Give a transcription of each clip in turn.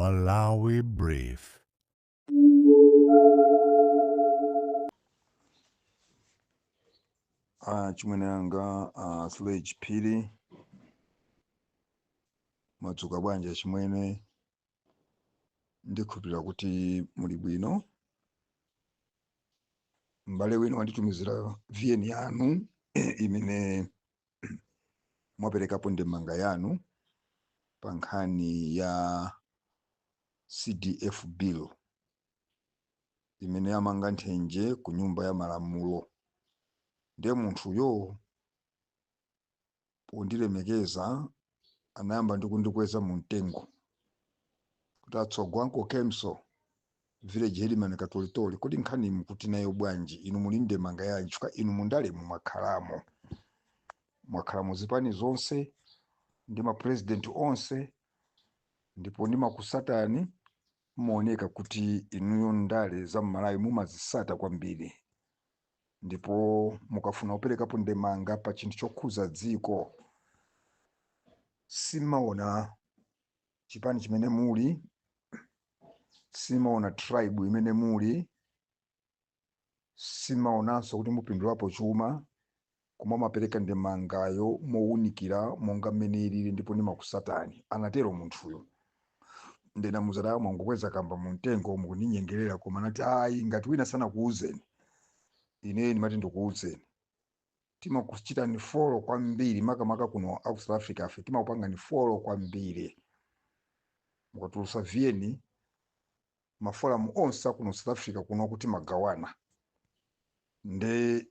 Malawi Brief. Chimwene yanga Sledge Phiri madzuka bwanja chimwene ndikhulupirira kuti muli bwino. M'bale wenu wanditumizira VN yanu imene mwaperekapo ndemanga yanu pa nkhani ya CDF bill imene yamanga nthenje ku nyumba ya malamulo. Ndiye munthuyo pondilemekeza anayamba ndi kundikweza mu mtengo kuti atsogwanko Kemso village headman katolitoli kodi nkhani mukuti nayo bwanji inu muli ndemanga yanji chifukwa inu mundale mwakhalamo zipani zonse ndi ma president onse ndipo ndi makusatani muoneka kuti inuyo ndale za Malawi mumazisata kwambiri ndipo mukafuna kuperekapo ndemanga pa chinthu chokhuza dziko simaona chipani chimene muli, simaona tribe imene muli, simaonanso kuti mupindulapo chuma, koma mapereka ndemangayo mowunikira monga mmene ilili ndipo ndi makusatani. Anatero munthuyo ndena muzadaya mwangokweza kamba mu mtengo mukundinyengerera koma nati ayi ngati wina sanakuwuzeni ine ndimati ndikuwuzeni. Timakuchitani folo kwambiri makamaka kuno aku South Africa afe timakupangani folo kwambiri. Mukatulusa VN mafolamu onse akuno South Africa kuno kuti magawana nde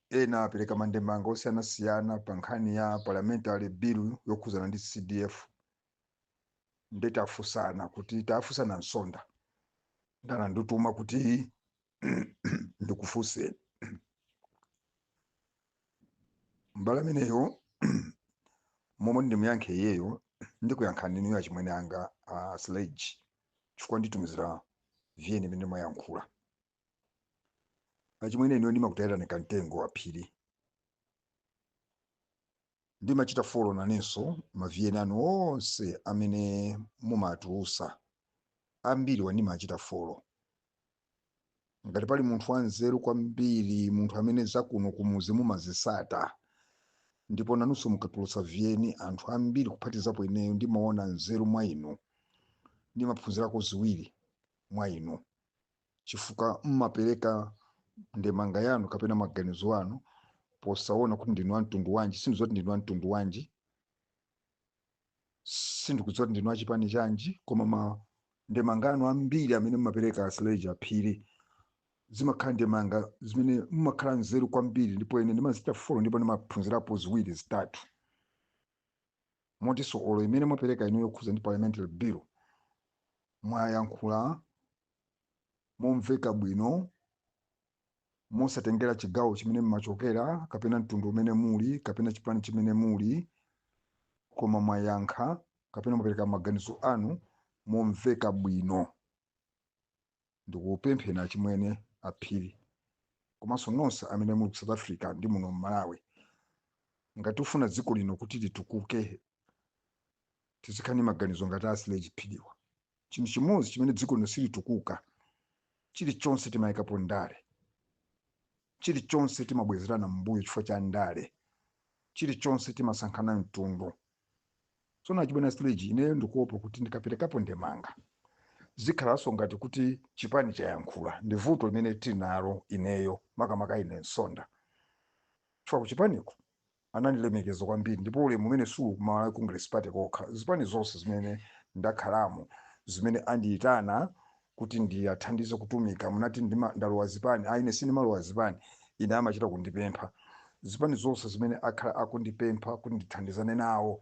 ena apereka mandemanga osiyanasiyana pa nkhani ya parliamentary bill yokhuzana ndi CDF nde tafusana kuti tafusana nsonda ndana ndituma kuti ndikufuse mbala ameneyo momwe ndimuyankhe iyeyo ndikuyankhani niyo achimwene anga Sledge chifukwa nditumizira VN imene mwayankhula. Achimwene niyo ndimakutayirani kamtengo wa Phiri ndimachita folo nanenso ma VN anu onse amene mumatulusa ambiri wandimachita folo. Ngati pali munthu wanzeru kwambiri, munthu amene zakuno kumuzi mumazisata, ndipo nanunso mukatulusa VN anthu ambiri kuphatizapo ineyo ndimaona nzeru mwa inu, ndimaphunzirako ziwiri mwa inu chifukwa mmapereka ndemanga yanu kapena maganizo anu posaona kuti ndinu wa mtundu wanji. Sindikudziwa kuti ndinu wa mtundu wanji, sindikudziwa kuti ndinu wa chipani chanji, koma ndemanga anu ambiri amene mmapereka Sledge Phiri zimakhala ndemanga zimene mmakhala nzeru kwambiri ndipo ine ndimazita folo ndipo ndimaphunzirapo ziwiri zitatu. Motinso olo imene mwapereka inu yokhuza ndi parliamentary bill mwayankhula momveka bwino mosatengera chigawo chimene mmachokera kapena mtundu umene muli kapena chipani chimene muli, koma mwayankha kapena mwapereka maganizo anu momveka bwino. Ndikupempheni achimwene Phiri komanso nonse amene muli ku South Africa ndi muno Malawi, ngati ufuna dziko lino kuti litukuke tizikhani maganizo ngati a Sledge Phiriwa. Chinthu chimodzi chimene dziko lino silitukuka, chilichonse timayikapo ndale, chilichonse timabwezerana mbuyo chifukwa cha ndale, chilichonse timasankhana mtundu. Tsono achimwene Sledge ineyo ndikuopa kuti ndikaperekapo ndemanga zikhalanso ngati kuti chipani chayankhula. Ndi vuto limene tili nalo ineyo makamaka ine nsonda chifukwa kuchipaniko anandilemekeza kwambiri ndipo ulemu umene suli ku Malawi Congress Party kokha, zipani zonse zimene ndakhalamo zimene andiyitana kuti ndiyathandize kutumika munati ndalowa zipani ine sindimalowa zipani, ine amachita kundipempha. Zipani zonse zimene akhala akundipempha kuti ndithandizane nawo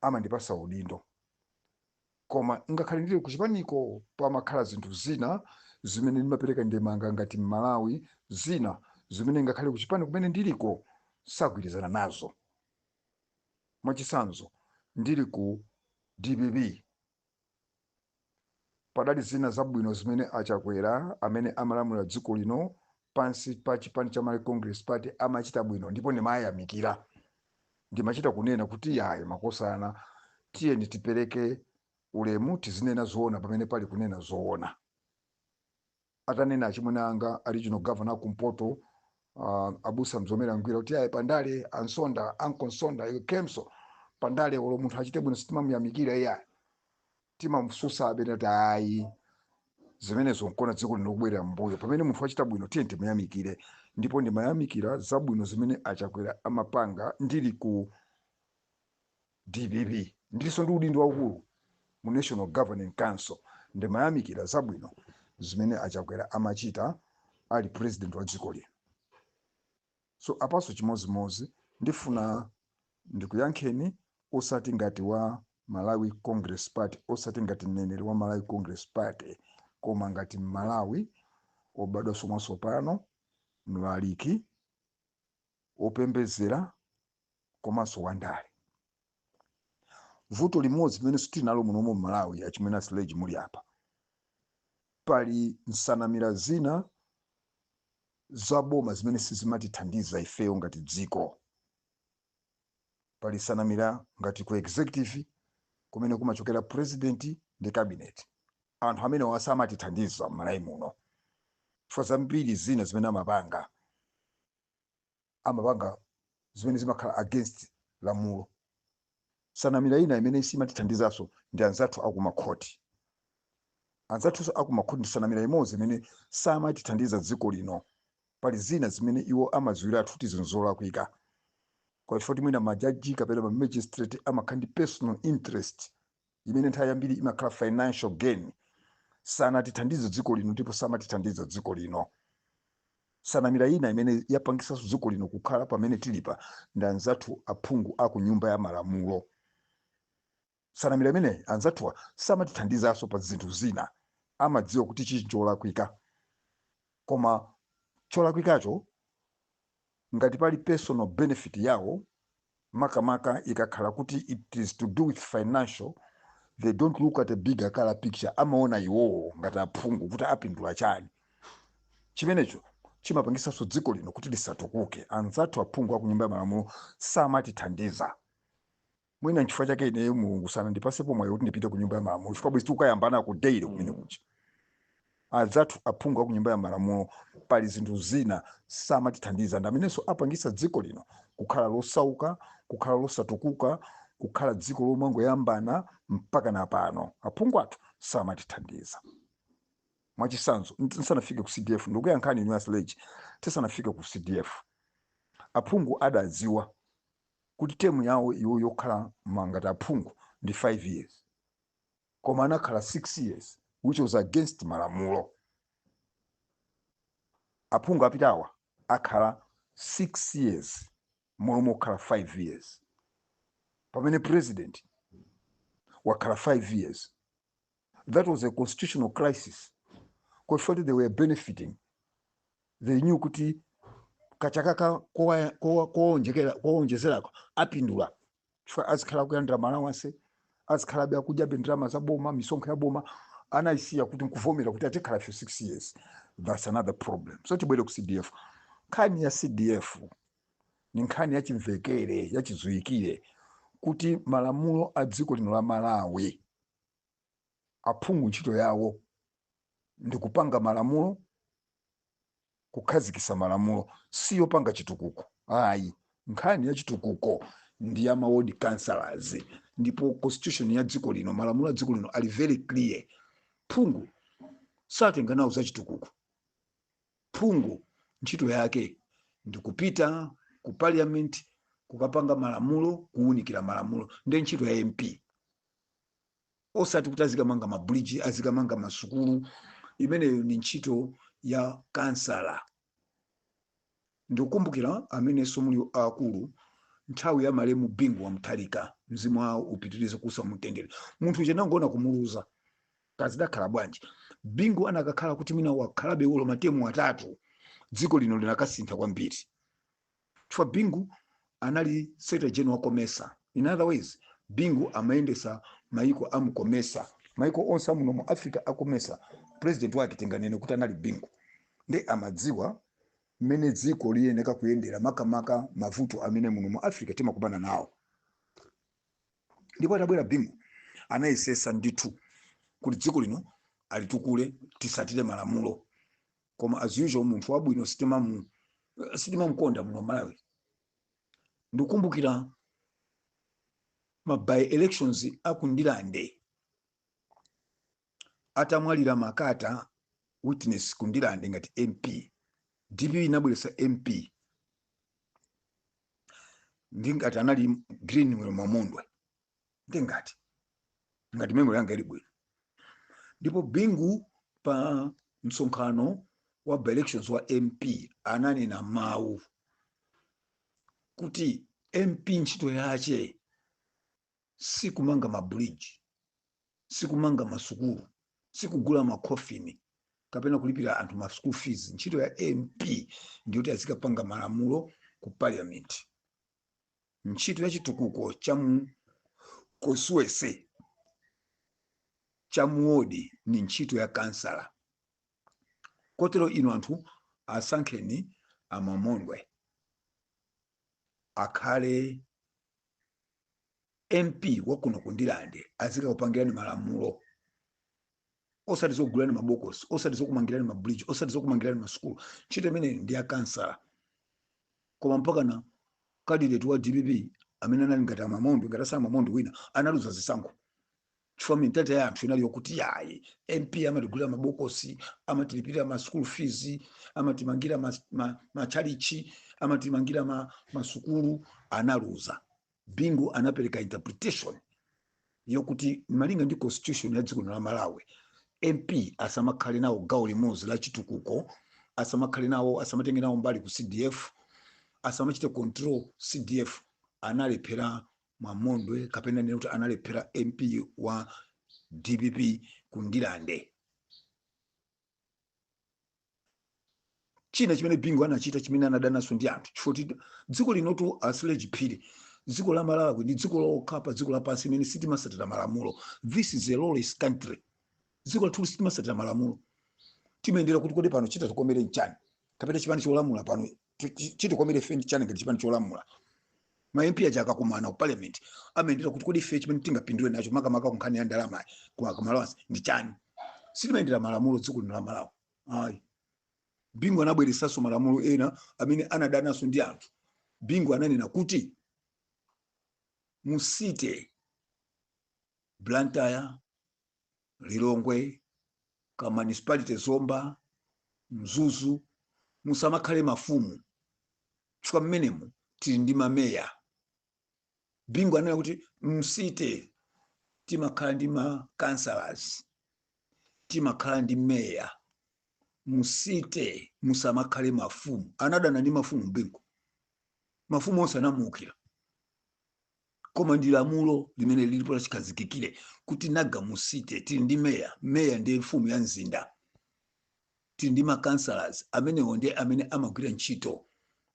amandipasa udindo, koma ngakhale ndili kuchipaniko pamakhala zinthu zina zimene ndimapereka ndemanga ngati Malawi, zina zimene ngakhale kuchipani kumene ndiliko sagwirizana nazo. Mwachisanzo ndili ku DPP padali zina zabwino zimene achakwera amene amalamulira dziko lino pansi pa chipani cha Malawi Congress Party amachita bwino ndipo ndimayamikira, ndimachita kunena kuti yayi makosana tiyeni tipereke ulemu tizinena zoona pamene pali kunena zoona. Atanena achimwene anga regional governor kumpoto abusa mzomera ngwira kuti ayi pandale ansonda ankonsonda kemso pandale ulo munthu achite bwino sitimamuyamikira iya timamsusa abenati ayi zimenezo nkona dziko linokubwera mbuyo pamene munthu achita bwino tiye timuyamikire ndipo ndimayamikira zabwino zimene achakwera amapanga ndili ku DPP ndiso ndi udindo waukulu mu National Governing Council ndimayamikira zabwino zimene achakwera amachita ali president wa dziko lino. So apaso chimozimozi ndifuna ndikuyankheni osati ngati wa Malawi Congress Party osati ngati mneneri wa Malawi Congress Party koma ngati Malawi obadwa somaso pano mlaliki opembezera komanso wandale. Vuto limodzi limene sitinalo muno mu Malawi achimwene Sledge muli apa pali nsanamira zina zaboma zimene sizimatithandiza ifeyo ngati dziko. Pali nsanamira ngati ku executive kumene kumachokera president ndi cabinet anthu amene wasamatithandiza Malawi muno chifukwa zambiri zina zimene amapanga zimene zimakhala against lamulo. Nsanamira ina imene simatithandizaso ndi anzathu akumakhoti. Anzathu akumakhoti ndi nsanamira imodzi imene samatithandiza dziko lino. Pali zina zimene iwo amaziwira athu kuti zinzolakwika kwa chifukwa mwina majaji kapena ma magistrate amakhala ndi personal interest imene nthawi yambiri imakhala financial gain. Sanatithandize dziko lino ndipo samatithandiza dziko lino. Nsanamira ina imene yapangisanso dziko lino kukhala pamene tilipa ndi anzathu aphungu aku nyumba ya malamulo. Nsanamira imene anzathuwa samatithandizaso pa zinthu zina amadziwa kuti chichi cholakwika koma cholakwikacho ngati pali personal benefit yawo makamaka ikakhala kuti it is to do with financial they don't look at a bigger color picture amaona iwowo ngati aphungu kuti apindula chani. Chimenecho chimapangisanso dziko lino kuti lisatukuke. Anzathu aphungu aku nyumba ya malamulo samatithandiza. Mwina nchifukwa chake ineyo Mulungu sanandipasepo mwayi kuti ndipite ku nyumba ya malamulo chifukwa bwezi tikukayambana ku daily kumene kucha. Anzathu aphungu aku nyumba ya malamulo pali zinthu zina samatithandiza ndi amenenso apangisa dziko lino kukhala losauka kukhala losatukuka kukhala dziko lomangoyambana mpaka napano. Aphungu athu samatithandiza. Mwachisanzo tisanafike ku CDF ndikuyankhani inu Sledge tisanafike ku CDF aphungu adadziwa kuti temu yawo iwo yokhala mangati aphungu ndi 5 years koma anakhala 6 years which was against malamulo. Aphungu apitawa akhala 6 years momwe okhala 5 years pamene president wakhala 5 years. That was a constitutional crisis because they were benefiting. They knew kuti kachakaka kuonjezerako apindula chifukwa azikhala kuyandira malawanse azikhala byakudya bendrama za boma misonkho ya boma anayisiya kuti nkuvomera kuti atikhala for 6 years. That's another problem. So tibwere ku CDF. Nkhani ya CDF ni nkhani yachimvekere yachidziwikire kuti malamulo a dziko lino la Malawi aphungu ntchito yawo ndi kupanga malamulo kukhazikisa malamulo siyo panga chitukuko. Ayi nkhani ya chitukuko ndi ya ward councillors ndipo constitution ya dziko lino malamulo a dziko lino ali very clear. Phungu satenga nawo za chitukuko. Phungu ntchito yake ndi kupita ku parliament kukapanga malamulo kuunikira malamulo ndi ntchito ya MP. Osati kuti azikamanga mabridge azikamanga masukulu imeneyo ni ntchito ya kansala. Ndikukumbukira amenenso muli akulu nthawi ya malemu Bingu wa Mutharika mzimu wawo upitirize kusa mutendere munthu chenangoona kumuluza kazidakhala bwanji. Bingu anakakhala kuti mina wakhalabe ulo matemu atatu dziko lino linakasintha kwambiri chifukwa Bingu anali Secretary General wa Komesa. In other ways Bingu amayendesa maiko amukomesa maiko onse amuno mu Africa akomesa. President wake tenganene kuti anali Bingu ndi amadziwa mmene dziko liyeneka kuyendera makamaka mavuto amene muno mu Africa timakupana nawo. ndipo atabwera Bingu anayesesa ndithu kuti dziko lino alitukule tisatire malamulo, koma as usual munthu wabwino sitimamkonda muno Malawi. Ndikukumbukira ma by elections akundilande atamwalira Makata witness kundilande ngati MP, DPP inabweresa MP ndingati anali Green Mamondwe ngati memory yanga ili bwino. Ndipo Bingu pa msonkhano wa by elections wa MP ananena mawu kuti MP ntchito yache sikumanga mabridge, sikumanga masukulu, sikugula makofini kapena kulipira anthu ma school fees. Ntchito ya MP ndiyoti azikapanga malamulo ku parliament. Ntchito ya chitukuko cha Koswese cha muodi ni ntchito ya kansala. Kotero ino anthu asankheni Mamondwe akhale MP wakuno kundilande azikapangirani malamulo, osati zogulani mabokosi, osati zokumangirani mabridge, osati zokumangirani masukulu. Ntchito imene ndi ya kansala. Koma mpaka na candidate wa DPP amene anali ngati Mamondwe, ngati asa Mamondwe wina analuza zisankho chifukwa mentality ya anthu inali yokuti yayi MP amatigulira mabokosi, amatilipira ma school fees, amatimangira machalichi, amatimangira masukulu. Analuza. Bingu anapereka interpretation yokuti malinga ndi constitution ya dziko la Malawi MP asamakhale nawo gawo limodzi la chitukuko, asamakhale nawo, asamatenge nawo mbali ku CDF, asamachite control CDF. Analephera Mamondwe kapena nene kuti analephera MP wa DPP kundilande. China chimene Bingu anachita chimene anadanaso ndi anthu chifukwa dziko linotu asile chiphiri. Dziko la Malawi ndi dziko lokha dziko lapansi imene sitimasatira malamulo. This is a lawless country. Dziko lathu sitimasatira malamulo. Timendera kuti kodi pano chita tikomere nchani kapena chipani cholamula pano chitikomere fendi chani ngati chipani cholamula. Ma MP aja akakumana ku parliament amendera kuti kodi ife chimene tingapindule nacho makamaka kunkhani ya ndalama kwa Malawi ndi chani. Sitimendera malamulo dziko lino la Malawi. Ayi. Bingu anabweresanso malamulo ena amene anadanaso ndi anthu. Bingu ananena kuti musite Blantyre, Lilongwe, ka municipality Zomba, Mzuzu musamakhale mafumu chifukwa mmenemu tili ndi mameya. Bingu ananena kuti musite timakhala ndi ma councillors, timakhala ndi meya. Musite musamakhale mafumu. Anadana ndi mafumu Bingu. Mafumu onse anamukira. Koma ndi lamulo limene lilipo lachikhazikikire kuti naga musite tili ndi meya. Meya ndi mfumu ya mzinda. Tili ndi ma councillors amenewo ndi amene amagwira ntchito.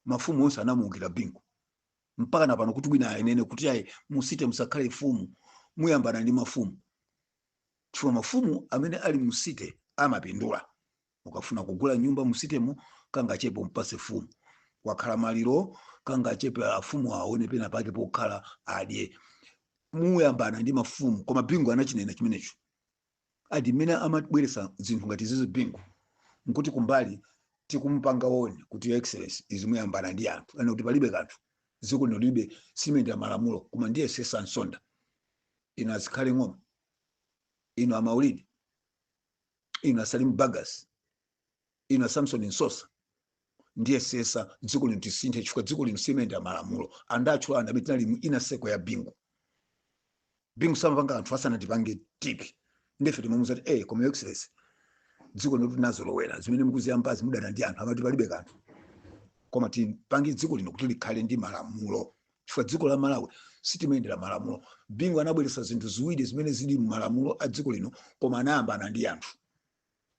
Mafumu onse anamukira Bingu. Mpaka na pano kuti wina ayenene kuti ayi musite musakhale mfumu muyambana ndi mafumu. Chifukwa mafumu amene ali musite amapindula. Ukafuna kugula nyumba musitemo kangachepo mpase fumu. Wakhala maliro kangachepe afumu aone pena pake pokhala adye. Muyambana ndi mafumu. Koma Bingu anachinena chimenecho. Adi mene amabweresa zinthu ngati zizo Bingu nkuti kumbali tikumpanga woni kuti your excellency izimuyambana ndi anthu. Ana kuti palibe kanthu. Dziko lino libe simendera malamulo koma ndiye sesa nsonda. Ino azikhale ng'oma. Ino Amaulidi. Ino Salim Bagas. Ino Samson Nsosa. Ndiye sesa dziko lino tisinthe chifukwa dziko lino simendera malamulo. Andacho anabitina limu ina seko ya Bingu. Bingu samapanga anthu asana tipange tiki. Ndefe timamuza koma your excellency dziko lino tinazolowera zimene mukuziyambazi mudana ndi anthu amati palibe kanthu. Koma tipange dziko lino kuti likhale ndi malamulo chifukwa dziko la Malawi sitimendera malamulo. Bingu anabweresa zinthu ziwiri zimene zili mu malamulo a dziko lino koma anayambana ndi anthu.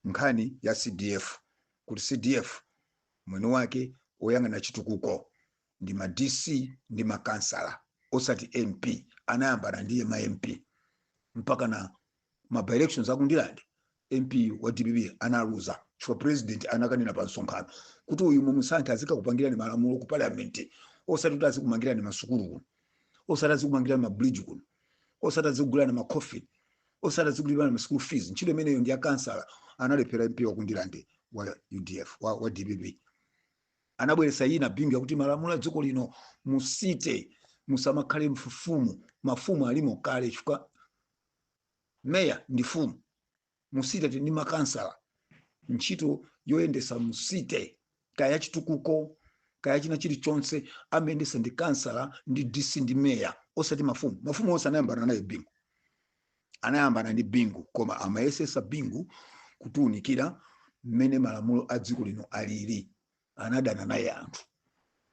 Nkhani ya CDF kuti CDF mwene wake oyang'ana chitukuko ndi ma DC ndi ma kansala osati MP. Anayambana ndiye ma MP mpaka na ma by elections akundilande MP wa DPP analuza chifukwa president anakanena pa msonkhano kuti uyu mumusankhe azikakupangirani malamulo ku parliament osati kuti azikumangirani masukulu kuno, osati azikumangirani mabridge kuno, osati zikugulana ma coffin, osati zikugulana ma school fees. Ntchito imeneyo ndi akansala analephera MP wakundilande wa UDF wa DPP. Anabweretsa ina bingu yakuti malamulo a dziko lino musite musamakhale mfumu, mafumu alimo kale chifukwa meya ndi fumu, musite ndi makansala. Ntchito yoyendesa musite kaya chitukuko kaya china chilichonse amendesa ndi kansala ndi DC ndi meya, osati mafumu. Mafumu onse anayambana naye bingu, anayambana ndi bingu, koma amayesesa bingu kutiunikira mmene malamulo a dziko lino alili. Anadana naye anthu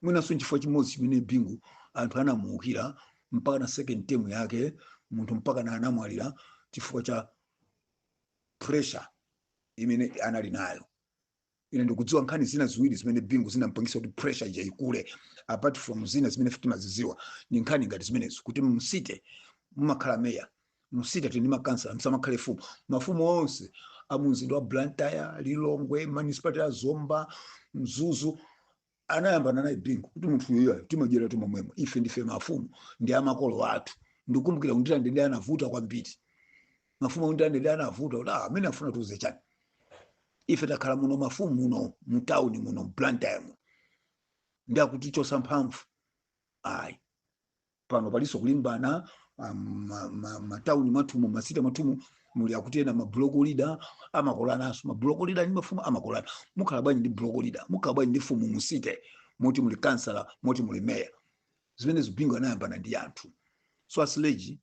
mwinaso nchifukwa chimodzi chimene bingu anthu anamuukira mpaka na second term yake, munthu mpaka na anamwalira chifukwa cha pressure imene anali nayo. Ine ndikudziwa nkhani zina ziwiri zimene bingu zinampangisa kuti pressure ija ikule, apart from zina zimene timaziziwa. Ni nkhani ngati zimenezo kuti musite mumakhala meya, musite ndi makansala, musamakhale fumu. Mafumu onse amunzinda wa Blantyre, Lilongwe, municipality ya Zomba, Mzuzu anayambana naye bingu kuti munthu yoyo timajera tumamwemo, ife ndife mafumu ndi amakolo athu. Ndikumbukira kuti ndende anavuta kwambiri, mafumu ndende anavuta kuti amene afuna tuze chani. Ife takhala muno mafumu muno mutawuni muno Blantyre muno ndakuti chosa mphamvu ayi pano paliso kulimbana matawuni matumu masita matumu muli akuti ena mablock leader amakolanaso. Mablock leader ndi mafumu amakolana. Mukhala bwanji ndi block leader, mukhala bwanji ndi fumu musite, moti muli kansala, moti muli meya. Zimenezo bingu anayambana ndi anthu. So asileji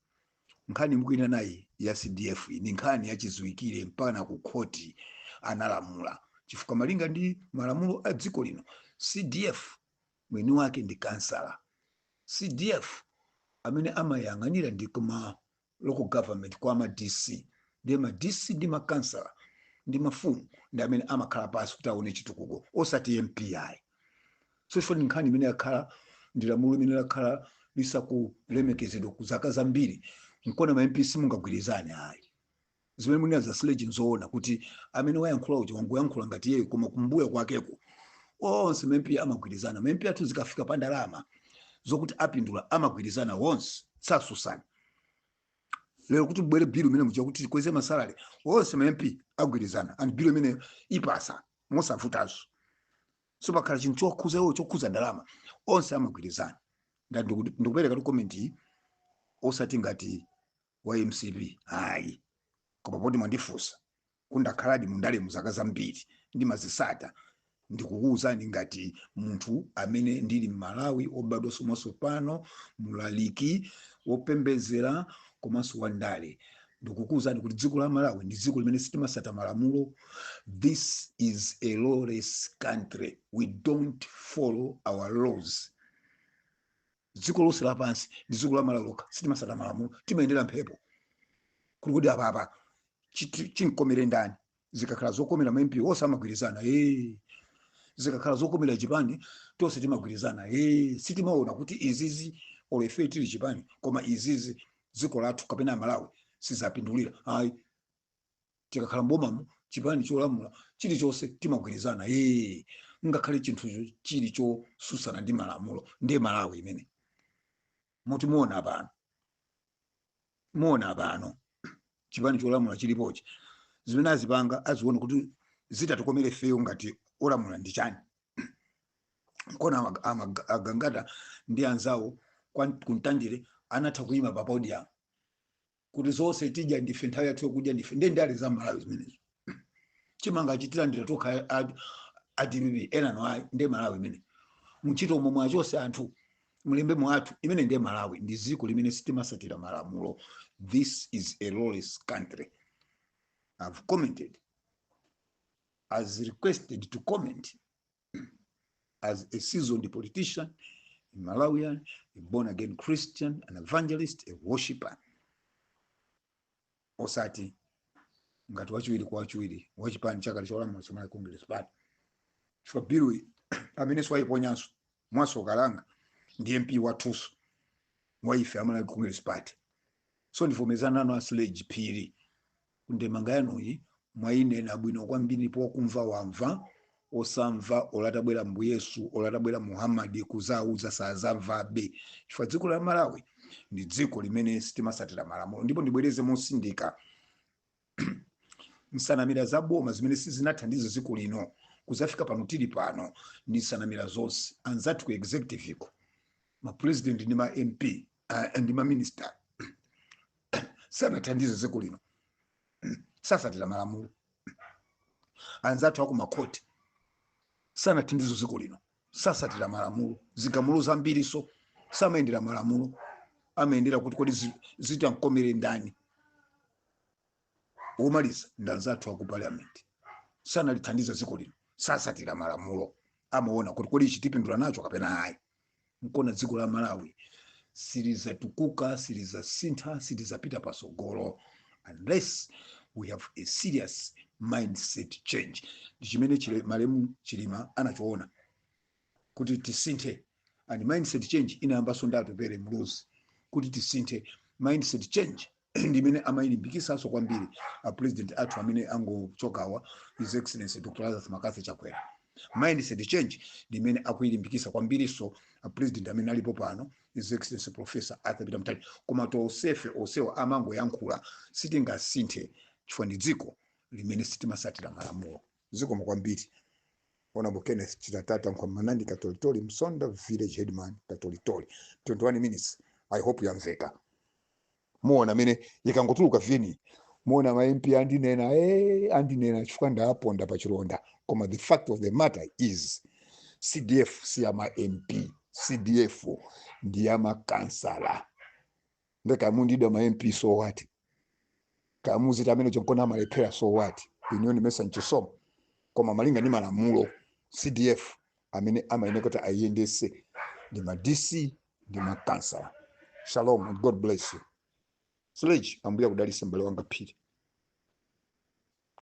nkhani mukuina nayi ya CDF ni nkhani yachiziwikire mpaka na ku khoti analamula chifukwa malinga ndi malamulo a dziko lino CDF mwini wake ndi kansala. CDF amene amayang'anira ndi kuma local government kwa ma DC, ndi ma DC ndi makansala ndi mafumu ndi amene amakhala pasi kuti aone chitukuko, osati MPI. So chifukwa ni nkhani imene yakhala ndi lamulo imene yakhala lisakulemekezedwa ku zaka zambiri, nkona ma MP simungagwirizane ayi. Zimene mwina za Sileji nzoona kuti amene wayankhula uchi wangoyankhula ngati yeye, koma kumbuya kwakeko onse ma MP amagwirizana. Ma MP athu zikafika pa ndalama zokuti apindula amagwirizana wonse sasusana. Lero kuti bwere bill imene muja kuti kweze masalale onse ma MP agwirizana, and bill imene ipasa mosavutazo. So pakhala chinthu chokhuza iwo chokhuza ndalama onse amagwirizana. Ndikupereka tu comment iyi osati ngati wa MCP ayi, koma poti mwandifunsa kundakhaladi mundale muzaka zambiri ndi mazisata, ndikukuwuzani ngati munthu amene ndili Malawi obadwa somaso pano, mulaliki wopembezera komanso wandale. Ndikukuwuzani kuti dziko la Malawi ndi dziko limene sitimasata malamulo. This is a lawless country, we don't follow our laws. Dziko lonse lapansi ndi dziko la Malawi lokha sitimasata malamulo, timayendera mphepo. Kuti apa chinkomere ndani. Zikakhala zokomera ma MP onse amagwirizana, zikakhala zokomera chipani tonse timagwirizana, sitimaona kuti izizi olefe tili chipani koma izizi dziko lathu kapena Malawi sizapindulira ayi. Tikakhala mbomamo chipani cholamula chilichonse timagwirizana, ngakhale chinthu chili chosusana ndi malamulo ndiye Malawi imene moti muona pano chipani cholamula chilipochi. Zimene azipanga aziona kuti zitatikomere feyo ngati olamula ndi chani. Kona agangata ndi anzawo kuntandire anatha kuyima pa podium kuti zonse tija ndife nthawi yathu yokudya ndife ndi ndale za Malawi zimenezo. Chimanga chitilandira tokha DPP ena no ndi Malawi imene muchito omwe mwachose anthu mulembe mwathu imene ndiye Malawi, ndi dziko limene sitimasatira malamulo. This is a lawless country. I've commented as requested to comment as a seasoned politician, a Malawian, a born-again Christian, an evangelist, a worshipper. Osati ngati wachiwiri kwa wachiwiri wachipani chakale cholamula chomwe Congress party. Chifukwa bill amene swayiponyanso mwaso kalanga ndi MP wathuso waife amala Congress party. So ndivomezana nanu Asileji Phiri kundemanga yanuyi mwayinena bwino kwambiri po kumva wamva osamva olatabwera Mbuyesu olatabwera Muhammadi kuzauza sazamvabe. Chifukwa dziko la Malawi ndi dziko limene sitimasatira malamulo. Ndipo ndibwereze mosindika nsanamira za boma zimene sizinathandiza dziko lino kuzafika pano tili pano ndi nsanamira zonse anzathu ku executive ko ma president ndi ma MP ndi ma minister sanathandize dziko lino, sasatira malamulo. Anzathu aku makhoti sanathandize dziko lino, sasatira malamulo. Zigamulo zambiri so samayendera malamulo, amayendera kuti kodi zitankomere ndani. Omaliza ndanzathu aku parliament sanalithandiza dziko lino, sasatira malamulo, amaona kuti kodi chitipindula nacho kapena hayi. Nkona dziko la Malawi silizatukuka, silizasintha, silizapita pasogolo unless we have a serious mindset change. Chimene Malemu Chilima anachoona kuti tisinthe, and mindset change inayambaso ndatopere mluzi kuti tisinthe. Mindset change ndimene amayilimbikitsanso kwambiri a president athu amene angochokawa His Excellency Dr. Lazarus Makazi Chakwera. Mindset change ndimene akuyilimbikitsa kwambiriso a president amene alipo pano His Excellency Professor Arthur Peter Mutharika. Koma tosefe osewa amangoyankhula sitingasinthe chifukwa ndi dziko limene sitimasatira malamulo. Zikomo kwambiri. Honorable Kenneth Chitatata Nkwamanandi Katolitoli Msonda Village Headman Katolitoli. 21 minutes. I hope yamveka. Muona amene yakangotuluka vini. Muona ma MP andinena chifukwa ndaponda pa chilonda. Koma the fact of the matter is CDF siyama MP, CDF ndiyama kansala. Ndeka mundida ma MP so what? Kamuzi tamene chonkona malephera so what? Union mesa nchisomo. Koma malinga ni malamulo CDF amene amayenekota ayendese ndi ma DC ndi ma kansala. Shalom and God bless you. Sledge ambuya kudalisa mbale wanga phiri.